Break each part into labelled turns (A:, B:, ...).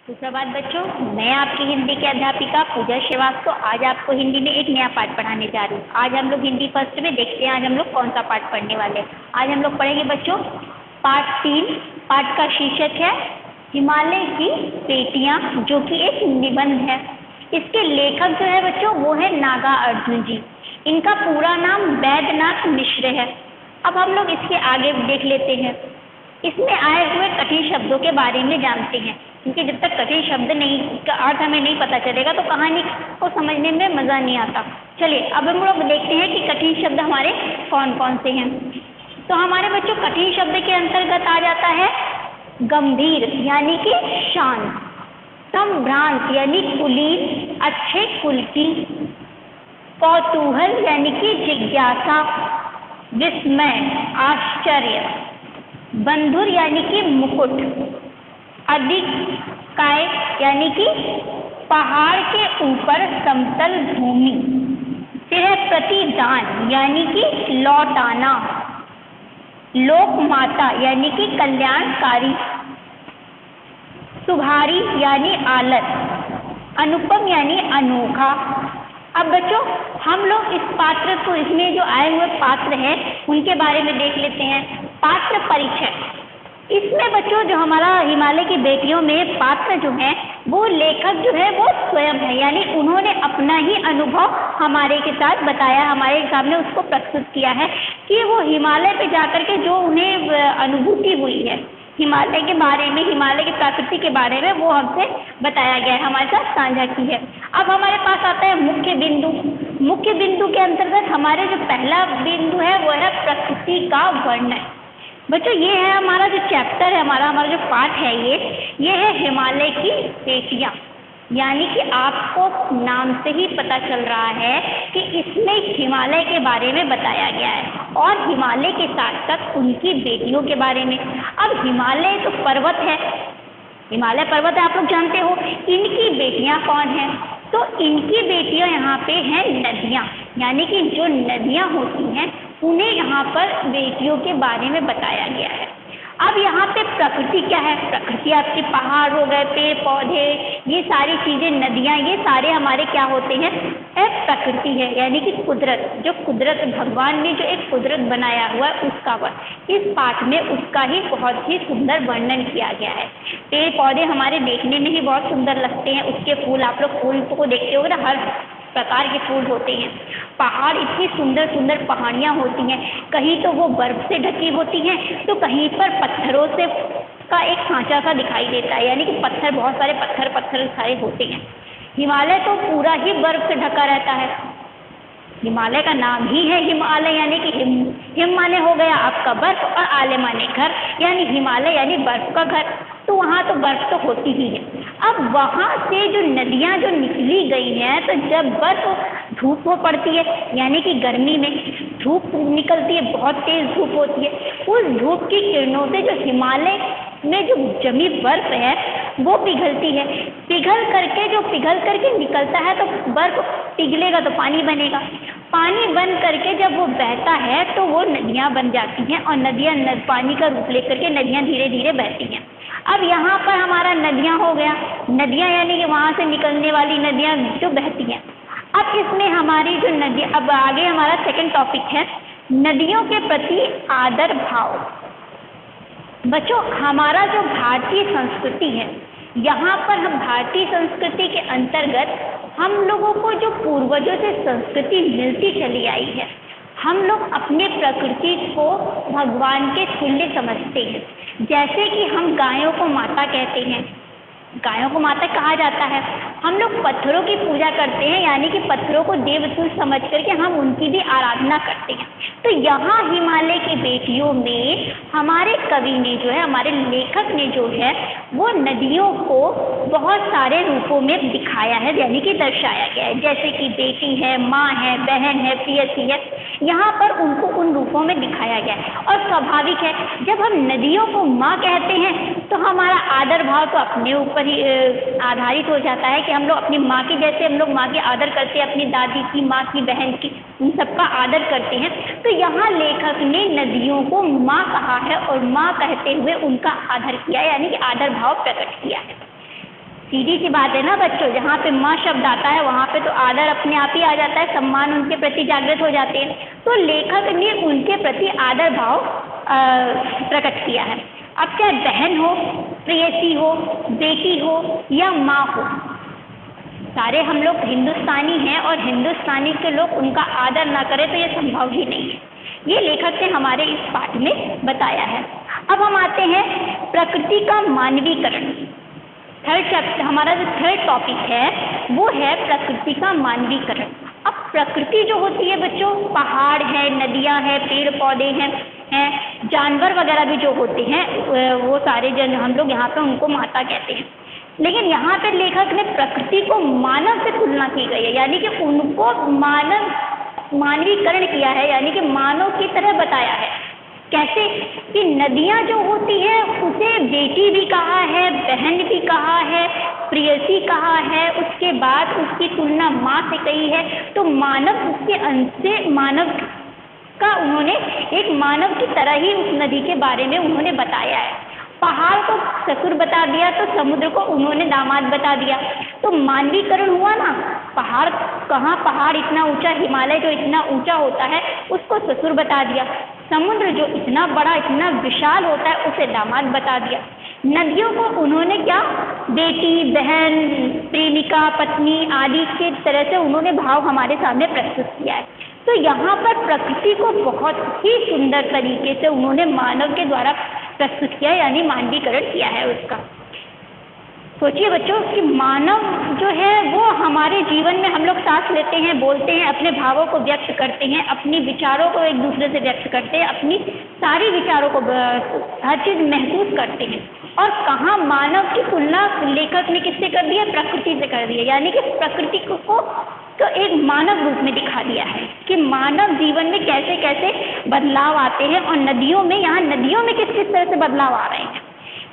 A: सुप्रभात बच्चों, मैं आपकी हिंदी की अध्यापिका पूजा श्रीवास्तव आज आपको हिंदी में एक नया पाठ पढ़ाने जा रही हूँ। आज हम लोग हिंदी फर्स्ट में देखते हैं आज हम लोग कौन सा पाठ पढ़ने वाले हैं। आज हम लोग पढ़ेंगे बच्चों पाठ 3। पाठ का शीर्षक है हिमालय की बेटियाँ, जो कि एक निबंध है। इसके लेखक जो है बच्चों वो है नागार्जुन जी। इनका पूरा नाम वैद्यनाथ मिश्र है। अब हम लोग इसके आगे देख लेते हैं। इसमें आए हुए कठिन शब्दों के बारे में जानते हैं, क्योंकि जब तक कठिन शब्द नहीं का अर्थ हमें नहीं पता चलेगा तो कहानी को समझने में मज़ा नहीं आता। चलिए अब हम लोग देखते हैं कि कठिन शब्द हमारे कौन कौन से हैं। तो हमारे बच्चों कठिन शब्द के अंतर्गत आ जाता है गंभीर यानी कि शांत, संभ्रांत यानी कुलीन अच्छे कुल की, कौतूहल यानी कि जिज्ञासा, विस्मय आश्चर्य, बंधुर यानी कि मुकुट, अधिक काय यानी कि पहाड़ के ऊपर समतल भूमि, फिर है प्रतिदान यानी कि लौटाना, लोक माता यानी कि कल्याणकारी, सुधारी यानी आलस, अनुपम यानी अनोखा। अब बच्चों हम लोग इस पात्र को, इसमें जो आए हुए पात्र हैं उनके बारे में देख लेते हैं। पात्र परिचय, इसमें बच्चों जो हमारा हिमालय की बेटियों में पात्र जो है वो लेखक जो है वो स्वयं है, यानी उन्होंने अपना ही अनुभव हमारे के साथ बताया, हमारे सामने उसको प्रस्तुत किया है कि वो हिमालय पे जाकर के जो उन्हें अनुभूति हुई है हिमालय के बारे में, हिमालय की प्रकृति के बारे में, वो हमसे बताया गया है, हमारे साथ साझा की है। अब हमारे पास आता है मुख्य बिंदु। मुख्य बिंदु के अंतर्गत हमारे जो पहला बिंदु है वो है प्रकृति का वर्णन। बच्चों ये है हमारा जो चैप्टर है, हमारा जो पाठ है ये है हिमालय की बेटियाँ, यानी कि आपको नाम से ही पता चल रहा है कि इसमें हिमालय के बारे में बताया गया है और हिमालय के साथ साथ उनकी बेटियों के बारे में। अब हिमालय तो पर्वत है, हिमालय पर्वत है, आप लोग जानते हो। इनकी बेटियां कौन हैं? तो इनकी बेटियां यहाँ पे हैं नदियाँ, यानी कि जो नदियाँ होती हैं उन्हें यहाँ पर बेटियों के बारे में बताया गया है। अब यहाँ पे प्रकृति क्या है? प्रकृति आपके पहाड़ हो गए, पेड़ पौधे, ये सारी चीज़ें, नदियाँ, ये सारे हमारे क्या होते हैं? प्रकृति है, यानी कि कुदरत, जो कुदरत भगवान ने जो एक कुदरत बनाया हुआ है उसका इस पाठ में उसका ही बहुत ही सुंदर वर्णन किया गया है। पेड़ पौधे हमारे देखने में ही बहुत सुंदर लगते हैं, उसके फूल, आप लोग फूल को देखते हो ना, हर प्रकार के फूल होते हैं। पहाड़, इतनी सुंदर सुंदर पहाड़ियाँ होती हैं, कहीं तो वो बर्फ से ढकी होती हैं तो कहीं पर पत्थरों से का एक सांचा सा दिखाई देता है, यानी कि पत्थर, बहुत सारे पत्थर सारे होते हैं। हिमालय तो पूरा ही बर्फ से ढका रहता है। हिमालय का नाम ही है हिमालय, यानी कि हिम माने हो गया आपका बर्फ और आले माने घर, यानी हिमालय यानी बर्फ का घर। तो वहाँ तो बर्फ तो होती ही है। अब वहाँ से जो नदियाँ जो निकली गई हैं, तो जब बर्फ धूप हो पड़ती है, यानी कि गर्मी में धूप निकलती है, बहुत तेज़ धूप होती है, उस धूप की किरणों से जो हिमालय में जो जमी बर्फ है वो पिघलती है। पिघल करके निकलता है, तो बर्फ पिघलेगा तो पानी बनेगा। पानी बन करके जब वो बहता है तो वो नदियाँ बन जाती हैं और नदियाँ पानी का रूप लेकर के नदियाँ धीरे धीरे बहती हैं। अब यहाँ पर हमारा नदियाँ हो गया, नदियाँ यानी कि वहाँ से निकलने वाली नदियाँ जो बहती हैं। अब इसमें हमारी जो नदी, अब आगे हमारा सेकंड टॉपिक है नदियों के प्रति आदर भाव। बच्चों हमारा जो भारतीय संस्कृति है, यहाँ पर हम भारतीय संस्कृति के अंतर्गत हम लोगों को जो पूर्वजों से संस्कृति मिलती चली आई है, हम लोग अपने प्रकृति को भगवान के तुल्य समझते हैं। जैसे कि हम गायों को माता कहते हैं, गायों को माता कहा जाता है। हम लोग पत्थरों की पूजा करते हैं, यानी कि पत्थरों को देवतुल्य समझ करके हम उनकी भी आराधना करते हैं। तो यहाँ हिमालय की बेटियों में हमारे कवि ने जो है, हमारे लेखक ने जो है वो नदियों को बहुत सारे रूपों में दिखाया है, यानी कि दर्शाया गया है। जैसे कि बेटी है, माँ है, बहन है, प्रियसी है, यहाँ पर उनको उन रूपों में दिखाया गया है। और स्वाभाविक है, जब हम नदियों को माँ कहते हैं तो हमारा आदर भाव तो अपने ऊपर ही आधारित हो जाता है कि हम लोग अपनी माँ की, जैसे हम लोग माँ की आदर करते हैं, अपनी दादी की, माँ की, बहन की, उन सबका आदर करते हैं। तो यहाँ लेखक ने नदियों को माँ कहा है और माँ कहते हुए उनका आदर किया, यानी कि आदर भाव प्रकट किया है। सीधी सी बात है ना बच्चों, जहाँ पे माँ शब्द आता है वहाँ पे तो आदर अपने आप ही आ जाता है, सम्मान उनके प्रति जागृत हो जाते हैं। तो लेखक ने उनके प्रति आदर भाव प्रकट किया है। अब चाहे बहन हो, प्रेयसी हो, बेटी हो या माँ हो, सारे हम लोग हिंदुस्तानी हैं और हिंदुस्तानी के लोग उनका आदर ना करें तो ये संभव ही नहीं है। ये लेखक ने हमारे इस पाठ में बताया है। अब हम आते हैं प्रकृति का मानवीकरण। हमारा जो थर्ड टॉपिक है वो है प्रकृति का मानवीकरण। अब प्रकृति जो होती है बच्चों, पहाड़ है, नदियाँ हैं, पेड़ पौधे हैं, जानवर वगैरह भी जो होते हैं वो सारे जन हम लोग यहाँ पे उनको माता कहते हैं। लेकिन यहाँ पे लेखक ने प्रकृति को मानव से तुलना की गई है, यानी कि उनको मानवीकरण किया है, यानी कि मानव की तरह बताया है। कैसे कि नदियाँ जो होती है उसे बेटी भी कहा है, बहन भी कहा है, प्रेयसी कहा है, उसके बाद उसकी तुलना माँ से कही है। तो मानव उसके अंश से मानव का उन्होंने एक मानव की तरह ही उस नदी के बारे में उन्होंने बताया है। पहाड़ को ससुर बता दिया तो समुद्र को उन्होंने दामाद बता दिया। तो मानवीकरण हुआ ना। पहाड़ कहाँ, पहाड़ इतना ऊंचा, हिमालय जो इतना ऊंचा होता है उसको ससुर बता दिया। समुद्र जो इतना बड़ा, इतना विशाल होता है उसे दामाद बता दिया। नदियों को उन्होंने क्या, बेटी, बहन, प्रेमिका, पत्नी आदि के तरह से उन्होंने भाव हमारे सामने प्रस्तुत किया है। तो यहाँ पर प्रकृति को बहुत ही सुंदर तरीके से उन्होंने मानव के द्वारा प्रस्तुत किया है, यानी मानवीकरण किया है उसका। सोचिए बच्चों कि मानव जो है वो हमारे जीवन में हम लोग सांस लेते हैं, बोलते हैं, अपने भावों को व्यक्त करते हैं, अपने विचारों को एक दूसरे से व्यक्त करते हैं, अपनी सारी विचारों को हर चीज़ महसूस करते हैं। और कहाँ मानव की तुलना लेखक ने किससे कर दी है, प्रकृति से कर दी है, यानी कि प्रकृति को तो एक मानव रूप में दिखा दिया है कि मानव जीवन में कैसे कैसे बदलाव आते हैं। और नदियों में, यहाँ नदियों में किस किस तरह से बदलाव आ रहे हैं।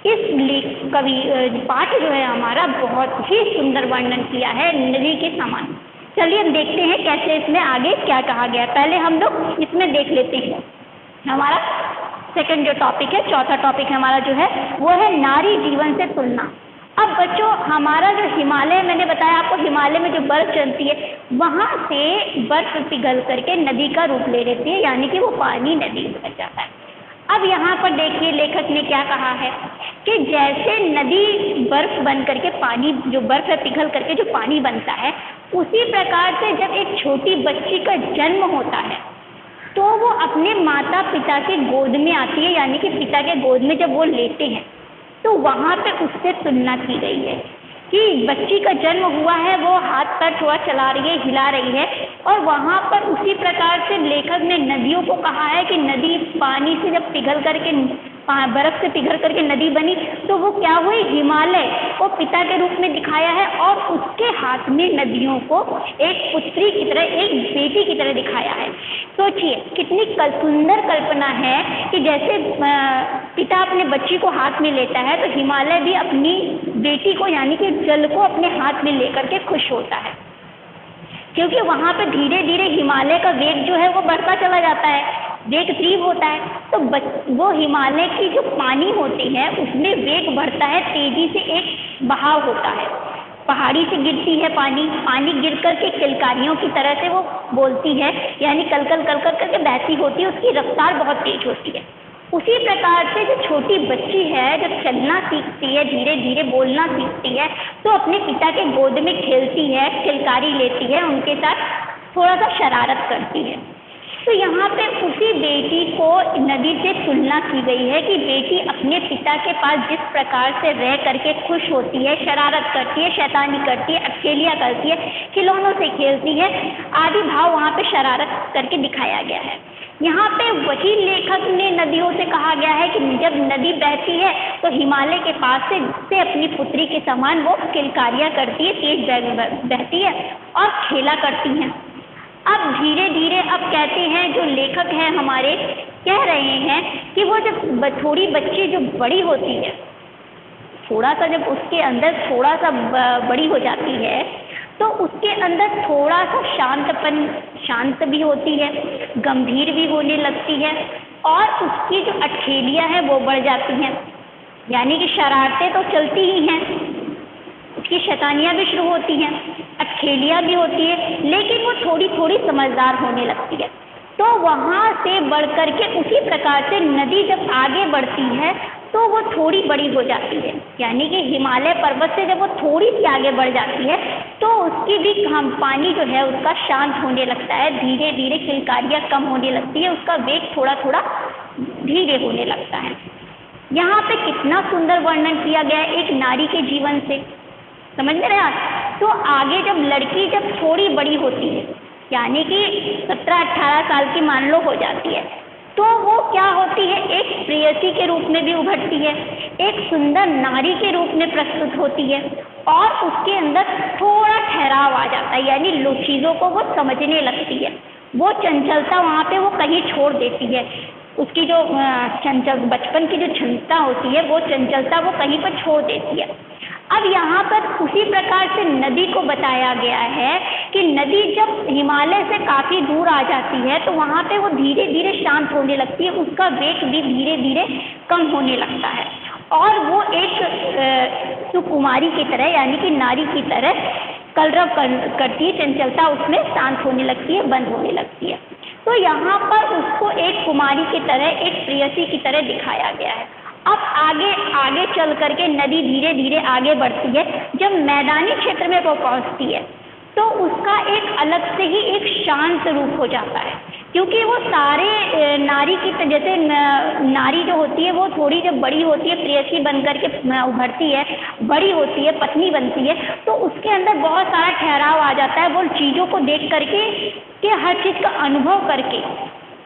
A: इस पाठ जो है हमारा बहुत ही सुंदर वर्णन किया है नदी के समान। चलिए हम देखते हैं कैसे इसमें आगे क्या कहा गया। पहले हम लोग इसमें देख लेते हैं हमारा सेकंड जो टॉपिक है, चौथा टॉपिक हमारा जो है वो है नारी जीवन से तुलना। अब बच्चों हमारा जो हिमालय, मैंने बताया आपको हिमालय में जो बर्फ जमती है वहाँ से बर्फ पिघल करके नदी का रूप ले लेती है, यानी कि वो पानी नदी में बन जाता है। अब यहाँ पर देखिए लेखक ने क्या कहा है कि जैसे नदी बर्फ बन करके पानी, जो बर्फ है पिघल करके जो पानी बनता है, उसी प्रकार से जब एक छोटी बच्ची का जन्म होता है तो वो अपने माता पिता के गोद में आती है, यानी कि पिता के गोद में जब वो लेते हैं तो वहाँ पे उससे तुलना की गई है कि बच्ची का जन्म हुआ है, वो हाथ पैर थोड़ा चला रही है, हिला रही है। और वहाँ पर उसी प्रकार से लेखक ने नदियों को कहा है कि नदी पानी से जब पिघल करके, बर्फ से पिघल करके नदी बनी तो वो क्या हुई, हिमालय को पिता के रूप में दिखाया है और उसके हाथ में नदियों को एक पुत्री की तरह, एक बेटी की तरह दिखाया है। सोचिए कितनी सुंदर कल्पना है कि जैसे पिता अपने बच्ची को हाथ में लेता है तो हिमालय भी अपनी बेटी को, यानी कि जल को अपने हाथ में लेकर के खुश होता है, क्योंकि वहाँ पे धीरे धीरे हिमालय का वेग जो है वो बढ़ता चला जाता है, वेग तीव्र होता है। तो वो हिमालय की जो पानी होती है उसमें वेग बढ़ता है, तेजी से एक बहाव होता है, पहाड़ी से गिरती है पानी गिर कर के किलकारियों की तरह से वो बोलती है, यानी कल कल करके बहती होती है, उसकी रफ्तार बहुत तेज होती है। उसी प्रकार से जो छोटी बच्ची है जब चलना सीखती है, धीरे धीरे बोलना सीखती है, तो अपने पिता के गोद में खेलती है, किलकारी लेती है, उनके साथ थोड़ा सा शरारत करती है। तो यहाँ पे उसी बेटी को नदी से तुलना की गई है कि बेटी अपने पिता के पास जिस प्रकार से रह करके खुश होती है, शरारत करती है, शैतानी करती है, अकेलियाँ करती है, खिलौनों से खेलती है, आदि भाव वहाँ पे शरारत करके दिखाया गया है। यहाँ पे वही लेखक ने नदियों से कहा गया है कि जब नदी बहती है तो हिमालय के पास से अपनी पुत्री के समान वो किलकारियाँ करती है, तेज बहती है और खेला करती हैं। अब धीरे धीरे अब कहते हैं जो लेखक हैं हमारे कह रहे हैं कि वो जब थोड़ी बच्ची जो बड़ी होती है, थोड़ा सा जब उसके अंदर थोड़ा सा बड़ी हो जाती है तो उसके अंदर थोड़ा सा शांत भी होती है, गंभीर भी होने लगती है और उसकी जो अठेलियाँ हैं वो बढ़ जाती हैं, यानी कि शरारतें तो चलती ही हैं। उसकी शैतानियाँ भी शुरू होती हैं, अटखेलियाँ भी होती है, लेकिन वो थोड़ी थोड़ी समझदार होने लगती है। तो वहाँ से बढ़ कर के उसी प्रकार से नदी जब आगे बढ़ती है तो वो थोड़ी बड़ी हो जाती है, यानी कि हिमालय पर्वत से जब वो थोड़ी सी आगे बढ़ जाती है तो उसकी भी पानी जो है उसका शांत होने लगता है, धीरे धीरे किलकारियाँ कम होने लगती है, उसका वेग थोड़ा थोड़ा धीरे होने लगता है। यहाँ पे कितना सुंदर वर्णन किया गया है एक नारी के जीवन से, समझ में रहे आप। तो आगे जब लड़की जब थोड़ी बड़ी होती है, यानी कि 17-18 साल की मान लो हो जाती है, तो वो क्या होती है, एक प्रेयसी के रूप में भी उभरती है, एक सुंदर नारी के रूप में प्रस्तुत होती है, और उसके अंदर थोड़ा ठहराव आ जाता है, यानी चीज़ों को वो समझने लगती है। वो चंचलता वहाँ पे वो कहीं छोड़ देती है, उसकी जो चंचल बचपन की जो क्षमता होती है वो चंचलता वो कहीं पर छोड़ देती है। अब यहाँ पर उसी प्रकार से नदी को बताया गया है कि नदी जब हिमालय से काफ़ी दूर आ जाती है तो वहाँ पे वो धीरे धीरे शांत होने लगती है, उसका वेग भी धीरे धीरे कम होने लगता है, और वो एक सुकुमारी की तरह यानी कि नारी की तरह कलरव करती है, चंचलता उसमें शांत होने लगती है, बंद होने लगती है। तो यहाँ पर उसको एक कुमारी की तरह, एक प्रेयसी की तरह दिखाया गया है। अब आगे आगे चल करके नदी धीरे धीरे आगे बढ़ती है, जब मैदानी क्षेत्र में वो पहुँचती है तो उसका एक अलग से ही एक शांत रूप हो जाता है, क्योंकि वो सारे नारी की जैसे नारी जो होती है वो थोड़ी जब बड़ी होती है, प्रेयसी बन करके उभरती है, बड़ी होती है, पत्नी बनती है, तो उसके अंदर बहुत सारा ठहराव आ जाता है, वो चीज़ों को देख करके कि हर चीज़ का अनुभव करके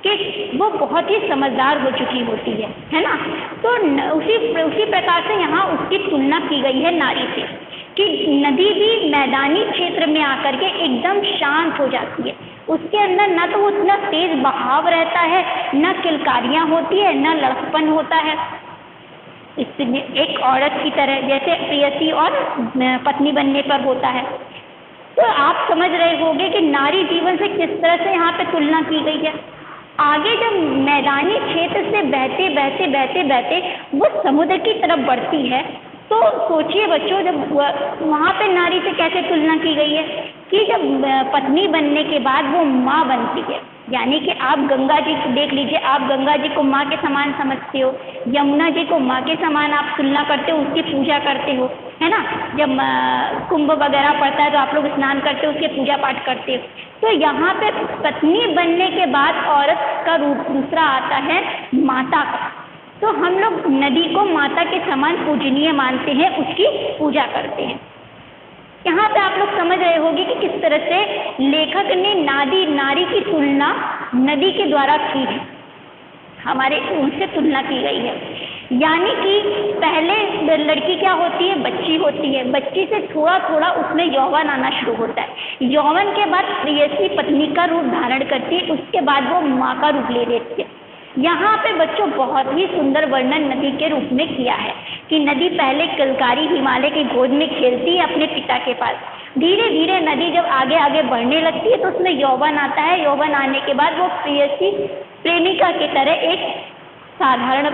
A: कि वो बहुत ही समझदार हो चुकी होती है ना। तो उसी प्रकार से यहाँ उसकी तुलना की गई है नारी से, कि नदी भी मैदानी क्षेत्र में आकर के एकदम शांत हो जाती है, उसके अंदर ना तो उतना तेज बहाव रहता है, न किलकारियाँ होती है, न लड़कपन होता है। इसमें एक औरत की तरह जैसे प्रेयसी और पत्नी बनने पर होता है। तो आप समझ रहे होंगे कि नारी जीवन से किस तरह से यहाँ पे तुलना की गई है। आगे जब मैदानी क्षेत्र से बहते बहते बहते बहते वो समुद्र की तरफ बढ़ती है, तो सोचिए बच्चों, जब वहाँ पे नारी से कैसे तुलना की गई है कि जब पत्नी बनने के बाद वो माँ बनती है, यानी कि आप गंगा जी देख लीजिए, आप गंगा जी को माँ के समान समझते हो, यमुना जी को माँ के समान आप तुलना करते हो, उसकी पूजा करते हो, है ना। जब कुंभ वगैरह पड़ता है तो आप लोग स्नान करते हो, उसके पूजा पाठ करते हो। तो यहाँ पे पत्नी बनने के बाद औरत का रूप दूसरा आता है माता का। तो हम लोग नदी को माता के समान पूजनीय मानते हैं, उसकी पूजा करते हैं। यहाँ पे आप लोग समझ रहे होंगे कि किस तरह से लेखक ने नारी की तुलना नदी के द्वारा की है, हमारे उनसे तुलना की गई है। यानी कि पहले लड़की क्या होती है, बच्ची होती है, बच्ची से थोड़ा थोड़ा उसमें यौवन आना शुरू होता है, यौवन के बाद प्रेयसी पत्नी का रूप धारण करती है, उसके बाद वो माँ का रूप ले लेती है। यहाँ पे बच्चों बहुत ही सुंदर वर्णन नदी के रूप में किया है कि नदी पहले किलकारी हिमालय की गोद में खेलती है अपने पिता के पास, धीरे धीरे नदी जब आगे आगे बढ़ने लगती है तो उसमें यौवन आता है, यौवन आने के बाद वो प्रेयसी प्रेमिका की तरह एक साधारण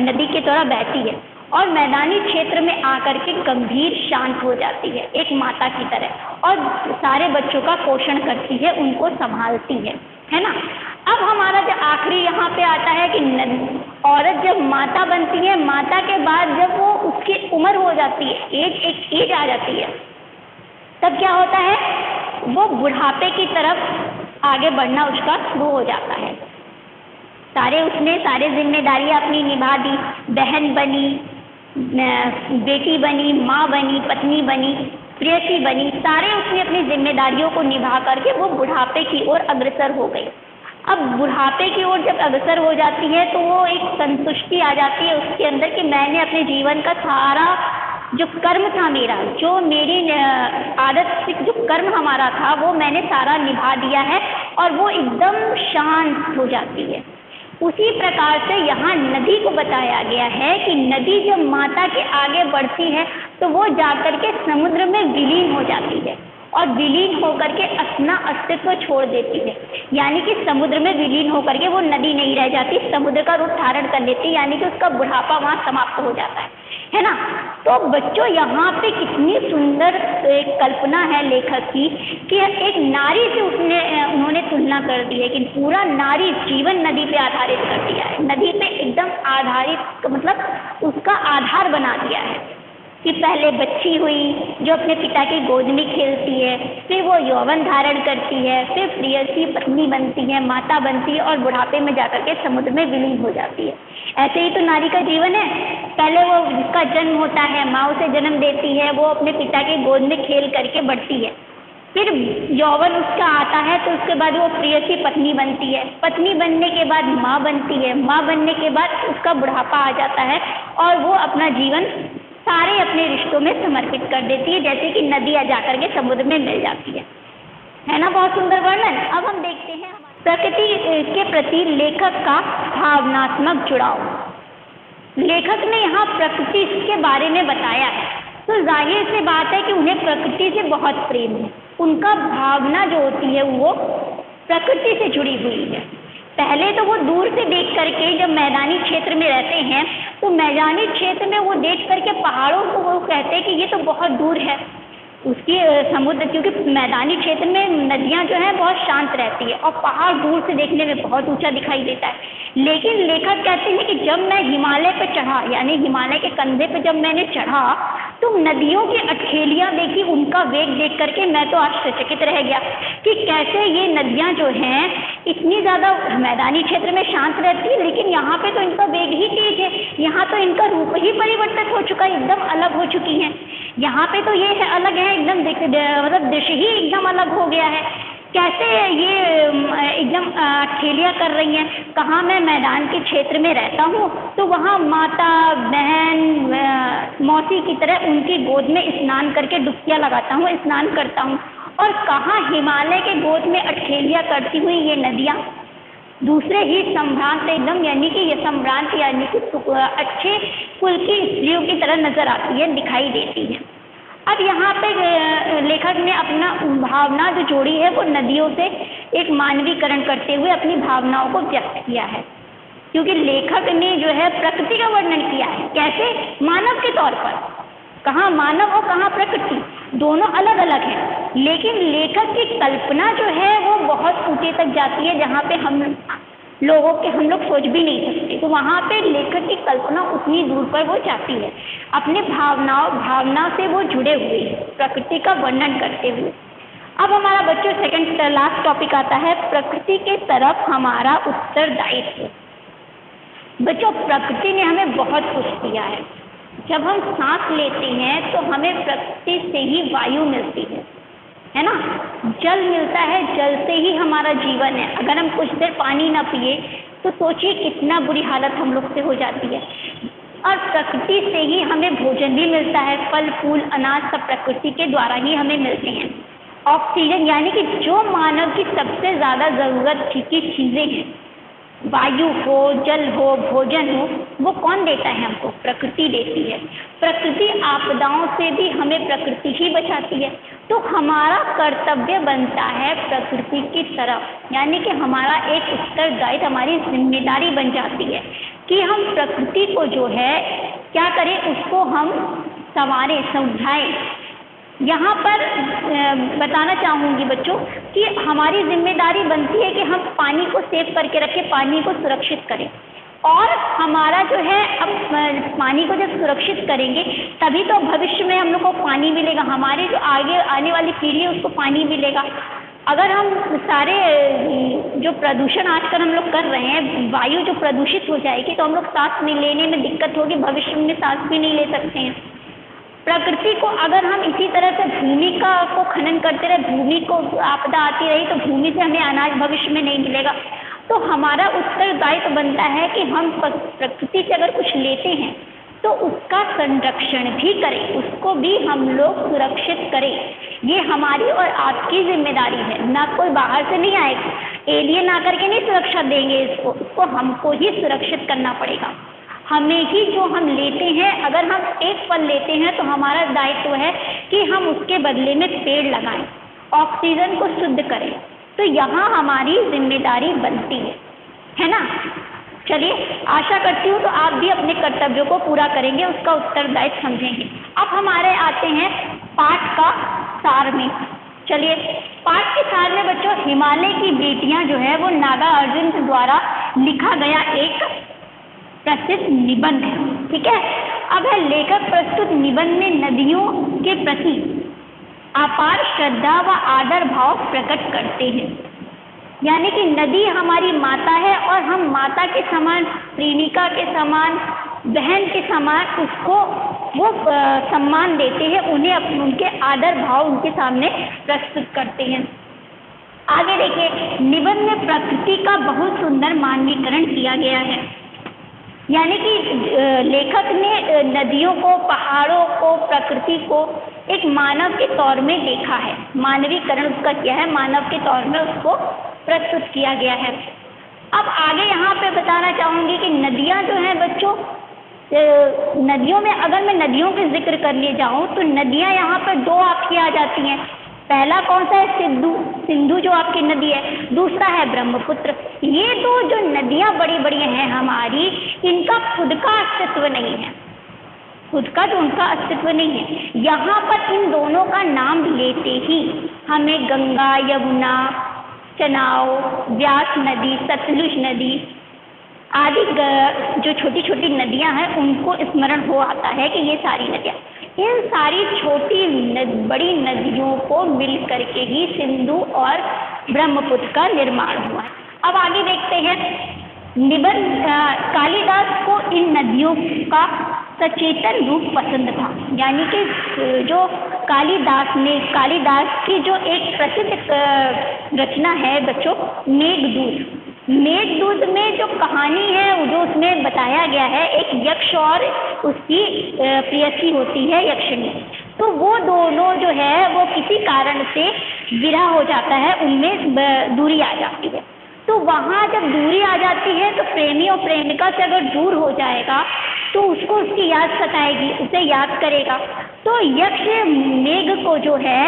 A: नदी की तरह बहती है और मैदानी क्षेत्र में आकर के गंभीर शांत हो जाती है, एक माता की तरह, और सारे बच्चों का पोषण करती है, उनको संभालती है ना। अब हमारा जो आखिरी यहाँ पे आता है कि औरत जब माता बनती है, माता के बाद जब वो उसकी उम्र हो जाती है, एक एज आ जाती है, तब क्या होता है, वो बुढ़ापे की तरफ आगे बढ़ना उसका शुरू हो जाता है। उसने सारे जिम्मेदारियाँ अपनी निभा दी, बहन बनी, बेटी बनी, माँ बनी, पत्नी बनी, प्रेयसी बनी, सारे उसने अपनी जिम्मेदारियों को निभा करके वो बुढ़ापे की ओर अग्रसर हो गई। अब बुढ़ापे की ओर जब अग्रसर हो जाती है तो वो एक संतुष्टि आ जाती है उसके अंदर कि मैंने अपने जीवन का सारा जो कर्म था मेरा, जो मेरी आदत से जो कर्म हमारा था वो मैंने सारा निभा दिया है, और वो एकदम शांत हो जाती है। उसी प्रकार से यहाँ नदी को बताया गया है कि नदी जब माता के आगे बढ़ती है तो वो जाकर के समुद्र में विलीन हो जाती है, और विलीन होकर के अपना अस्तित्व छोड़ देती है, यानी कि समुद्र में विलीन होकर के वो नदी नहीं रह जाती, समुद्र का रूप धारण कर लेती है, यानी कि उसका बुढ़ापा वहाँ समाप्त हो जाता है ना। तो तो बच्चों यहाँ पे कितनी सुंदर एक कल्पना है लेखक की कि एक नारी से उन्होंने तुलना कर दी है कि पूरा नारी जीवन नदी पे आधारित कर दिया है, नदी पे एकदम आधारित, मतलब उसका आधार बना दिया है कि पहले बच्ची हुई जो अपने पिता की गोद में खेलती है, फिर वो यौवन धारण करती है, फिर प्रियसी पत्नी बनती है, माता बनती है और बुढ़ापे में जाकर के समुद्र में विलीन हो जाती है। ऐसे ही तो नारी का जीवन है। पहले वो जिसका जन्म होता है, माँ उसे जन्म देती है, वो अपने पिता की गोद में खेल करके बढ़ती है, फिर यौवन उसका आता है तो उसके बाद वो प्रियसी पत्नी बनती है, पत्नी बनने के बाद माँ बनती है, माँ बनने के बाद उसका बुढ़ापा आ जाता है और वो अपना जीवन सारे अपने रिश्तों में समर्पित कर देती है, जैसे कि नदियाँ जाकर के समुद्र में मिल जाती है ना। बहुत सुंदर वर्णन। अब हम देखते हैं प्रकृति के प्रति लेखक का भावनात्मक जुड़ाव। लेखक ने यहाँ प्रकृति के बारे में बताया है, तो जाहिर सी बात है कि उन्हें प्रकृति से बहुत प्रेम है। उनका भावना जो होती है वो प्रकृति से जुड़ी हुई है। पहले तो वो दूर से देख करके, जब मैदानी क्षेत्र में रहते हैं तो मैदानी क्षेत्र में वो देख करके पहाड़ों को वो कहते हैं कि ये तो बहुत दूर है उसकी समुद्र, क्योंकि मैदानी क्षेत्र में नदियाँ जो है बहुत शांत रहती है और पहाड़ दूर से देखने में बहुत ऊंचा दिखाई देता है। लेकिन लेखक कहते हैं कि जब मैं हिमालय पर चढ़ा, यानी हिमालय के कंधे पर जब मैंने चढ़ा तो नदियों की अठेलियाँ देखी, उनका वेग देख करके मैं तो आश्चर्यचकित रह गया कि कैसे ये नदियाँ जो हैं इतनी ज़्यादा मैदानी क्षेत्र में शांत रहती है, लेकिन यहाँ पे तो इनका वेग ही तेज है, यहाँ तो इनका रूप ही परिवर्तित हो चुका है, एकदम अलग हो चुकी हैं। यहाँ पे तो ये है अलग है एकदम, मतलब दृश्य ही एकदम अलग हो गया है। कैसे ये एकदम ठेलियाँ कर रही हैं। कहाँ मैं मैदान के क्षेत्र में रहता हूँ तो वहाँ माता बहन मौसी की तरह उनकी गोद में स्नान करके डुबकियाँ लगाता हूँ, स्नान करता हूँ, और कहाँ हिमालय के गोद में अठेलियाँ करती हुई ये नदियाँ दूसरे ही संभ्रांत एकदम, यानी कि ये संभ्रांत यानी कि अच्छे कुल की स्त्रियों की तरह नजर आती है, दिखाई देती है। अब यहाँ पे लेखक ने अपना भावना जो जोड़ी है वो नदियों से एक मानवीकरण करते हुए अपनी भावनाओं को व्यक्त किया है, क्योंकि लेखक ने जो है प्रकृति का वर्णन किया है। कैसे? मानव के तौर पर। कहाँ मानव और कहाँ प्रकृति, दोनों अलग अलग हैं, लेकिन लेखक की कल्पना जो है वो बहुत ऊंचे तक जाती है, जहाँ पे हम लोग सोच भी नहीं सकते। तो वहाँ पे लेखक की कल्पना उतनी दूर पर वो जाती है, अपने भावना से वो जुड़े हुए प्रकृति का वर्णन करते हुए। अब हमारा बच्चों सेकंड लास्ट टॉपिक आता है प्रकृति के तरफ हमारा उत्तरदायित्व। बच्चों प्रकृति ने हमें बहुत कुछ दिया है। जब हम सांस लेते हैं तो हमें प्रकृति से ही वायु मिलती है ना, जल मिलता है, जल से ही हमारा जीवन है। अगर हम कुछ देर पानी ना पिए तो सोचिए कितना बुरी हालत हम लोग से हो जाती है। और प्रकृति से ही हमें भोजन भी मिलता है, फल फूल अनाज सब प्रकृति के द्वारा ही हमें मिलते हैं। ऑक्सीजन यानी कि जो मानव की सबसे ज़्यादा ज़रूरत की चीज़ें हैं, वायु हो, जल हो, भोजन हो, वो कौन देता है हमको? प्रकृति देती है। प्रकृति आपदाओं से भी हमें प्रकृति ही बचाती है। तो हमारा कर्तव्य बनता है प्रकृति की तरफ, यानी कि हमारा एक उत्तरदायित्व, हमारी जिम्मेदारी बन जाती है कि हम प्रकृति को जो है क्या करें, उसको हम संवारें, समझाएं। यहाँ पर बताना चाहूँगी बच्चों कि हमारी जिम्मेदारी बनती है कि हम पानी को सेव करके रखें, पानी को सुरक्षित करें। और हमारा जो है, अब पानी को जब सुरक्षित करेंगे तभी तो भविष्य में हम लोग को पानी मिलेगा, हमारे जो आगे आने वाली पीढ़ी है उसको पानी मिलेगा। अगर हम सारे जो प्रदूषण आजकल हम लोग कर रहे हैं, वायु जो प्रदूषित हो जाएगी तो हम लोग सांस में लेने में दिक्कत होगी, भविष्य में सांस भी नहीं ले सकते हैं। प्रकृति को अगर हम इसी तरह से भूमि को खनन करते रहे, भूमि को आपदा आती रही तो भूमि से हमें अनाज भविष्य में नहीं मिलेगा। तो हमारा उत्तरदायित्व बनता है कि हम प्रकृति से अगर कुछ लेते हैं तो उसका संरक्षण भी करें, उसको भी हम लोग सुरक्षित करें। ये हमारी और आपकी जिम्मेदारी है, ना कोई बाहर से नहीं आएगा, एलियन आकर के नहीं सुरक्षा देंगे इसको हमको ही सुरक्षित करना पड़ेगा। हमें ही जो हम लेते हैं, अगर हम एक फल लेते हैं तो हमारा दायित्व है कि हम उसके बदले में पेड़ लगाएं, ऑक्सीजन को शुद्ध करें। तो यहाँ हमारी जिम्मेदारी बनती है ना। चलिए, आशा करती हूँ तो आप भी अपने कर्तव्यों को पूरा करेंगे, उसका उत्तरदायित्व समझेंगे। अब हमारे आते हैं पाठ का सार में। चलिए, पाठ के सार में बच्चों हिमालय की बेटियां जो है वो नागार्जुन द्वारा लिखा गया एक प्रसिद्ध निबंध है। ठीक है, अब है लेखक प्रस्तुत निबंध में नदियों के प्रति अपार श्रद्धा व आदर भाव प्रकट करते हैं। यानी कि नदी हमारी माता है और हम माता के समान, प्रेमिका के समान, बहन के समान उसको वो सम्मान देते हैं, उन्हें उनके आदर भाव उनके सामने प्रस्तुत करते हैं। आगे देखिए, निबंध में प्रकृति का बहुत सुंदर मानवीकरण किया गया है। यानी कि लेखक ने नदियों को, पहाड़ों को, प्रकृति को एक मानव के तौर में देखा है, मानवीकरण उसका किया है, मानव के तौर में उसको प्रस्तुत किया गया है। अब आगे यहाँ पे बताना चाहूँगी कि नदियाँ जो हैं बच्चों, नदियों में अगर मैं नदियों के जिक्र करने जाऊँ तो नदियाँ यहाँ पर दो आपकी आ जाती हैं। पहला कौन सा है? सिंधु जो आपकी नदी है, दूसरा है ब्रह्मपुत्र। ये दो जो नदियाँ बड़ी बड़ी हैं हमारी, इनका खुद का अस्तित्व नहीं है, खुद का तो उनका अस्तित्व नहीं है। यहाँ पर इन दोनों का नाम लेते ही हमें गंगा, यमुना, चनाव, व्यास नदी, सतलुज नदी आदि जो छोटी छोटी नदियां हैं उनको स्मरण हो आता है कि ये सारी नदियां, इन सारी छोटी बड़ी नदियों को मिल करके ही सिंधु और ब्रह्मपुत्र का निर्माण हुआ है। अब आगे देखते हैं, निबंध कालिदास को इन नदियों का सचेतन रूप पसंद था। यानी कि जो कालिदास की जो एक प्रसिद्ध रचना है बच्चों, मेघदूत। मेघदूत में जो कहानी है, जो उसमें बताया गया है, एक यक्ष और उसकी प्रेयसी होती है यक्षिणी। तो वो दोनों जो है वो किसी कारण से विरह हो जाता है, उनमें दूरी आ जाती है। तो वहाँ जब दूरी आ जाती है तो प्रेमी और प्रेमिका से अगर दूर हो जाएगा तो उसको उसकी याद सताएगी, उसे याद करेगा। तो यक्ष मेघ को जो है,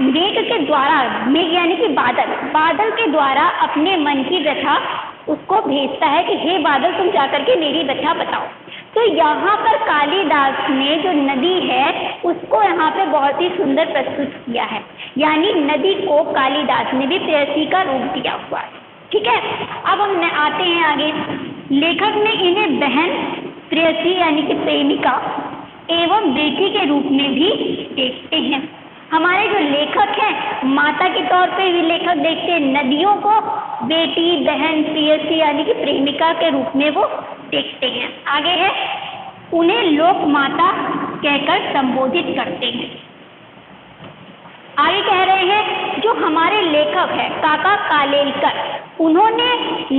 A: मेघ के द्वारा, मेघ यानी कि बादल के द्वारा अपने मन की व्यथा उसको भेजता है कि हे बादल, तुम जाकर के मेरी व्यथा बताओ। तो यहाँ पर कालिदास ने जो नदी है उसको यहाँ पे बहुत ही सुंदर प्रस्तुत किया है। यानी नदी को कालिदास ने भी प्रेयसी का रूप दिया हुआ है। ठीक है, अब हम आते हैं आगे। लेखक ने इन्हें बहन, प्रेयसी यानी कि प्रेमिका एवं बेटी के रूप में भी देखते हैं। हमारे जो लेखक हैं माता के तौर पे भी लेखक देखते हैं, नदियों को बेटी, बहन, प्रेयसी यानी कि प्रेमिका के रूप में वो देखते हैं। आगे है, उन्हें लोक माता कहकर संबोधित करते हैं। आगे कह रहे हैं, जो हमारे लेखक है काका कालेलकर, उन्होंने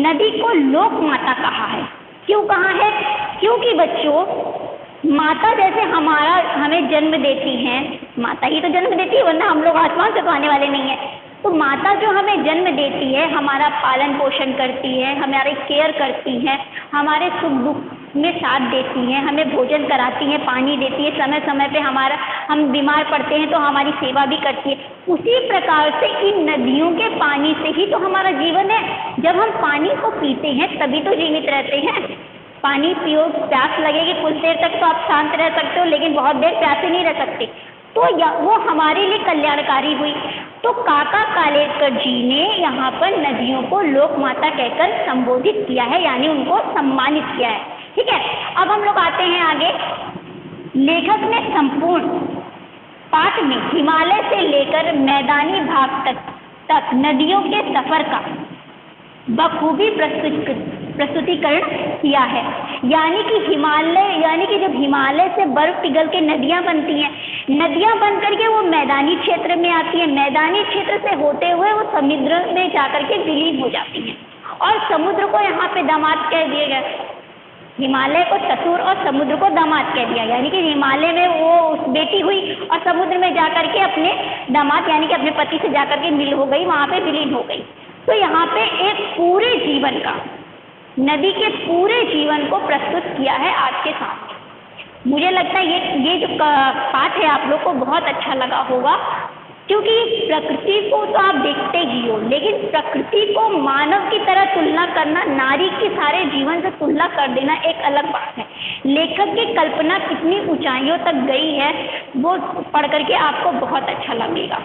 A: नदी को लोक माता कहा है। क्यों कहा है? क्योंकि बच्चों माता जैसे हमें जन्म देती हैं, माता ही तो जन्म देती है, वरना हम लोग आसमान से तो आने वाले नहीं है। तो माता जो हमें जन्म देती है, हमारा पालन पोषण करती है, हमारी केयर करती है, हमारे सुख दुख में साथ देती हैं, हमें भोजन कराती हैं, पानी देती है, समय समय पे हम बीमार पड़ते हैं तो हमारी सेवा भी करती है। उसी प्रकार से इन नदियों के पानी से ही तो हमारा जीवन है। जब हम पानी को पीते हैं तभी तो जीवित रहते हैं। पानी पियो, प्यास लगेगी, कुछ देर तक तो आप शांत रह सकते हो, लेकिन बहुत देर प्यासे नहीं रह सकते। तो वो हमारे लिए कल्याणकारी हुई। तो काका कालेलकर जी ने यहाँ पर नदियों को लोक माता कहकर संबोधित किया है, यानी उनको सम्मानित किया है। ठीक है, अब हम लोग आते हैं आगे। लेखक ने संपूर्ण पाठ में हिमालय से लेकर मैदानी भाग तक नदियों के सफर का बखूबी प्रस्तुतिकरण किया है। यानी कि जब हिमालय से बर्फ पिघल के नदियां बनती हैं, नदियां बन करके वो मैदानी क्षेत्र में आती है, मैदानी क्षेत्र से होते हुए वो समुद्र में जाकर के विलीन हो जाती हैं। और समुद्र को यहाँ पे दामाद कह दिया गया, हिमालय को ससुर और समुद्र को दामाद कह दिया। यानी कि हिमालय में वो बेटी हुई और समुद्र में जाकर के अपने दामाद यानी कि अपने पति से जाकर के मिल हो गई, वहाँ पे विलीन हो गई। तो यहाँ पे एक पूरे जीवन का, नदी के पूरे जीवन को प्रस्तुत किया है आज के सामने। मुझे लगता है ये जो पाठ है आप लोग को बहुत अच्छा लगा होगा। क्योंकि प्रकृति को तो आप देखते ही हो, लेकिन प्रकृति को मानव की तरह तुलना करना, नारी के सारे जीवन से तुलना कर देना एक अलग बात है। लेखक की कल्पना कितनी ऊंचाइयों तक गई है वो पढ़ करके आपको बहुत अच्छा लगेगा।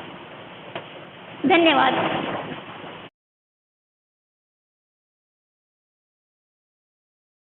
A: धन्यवाद।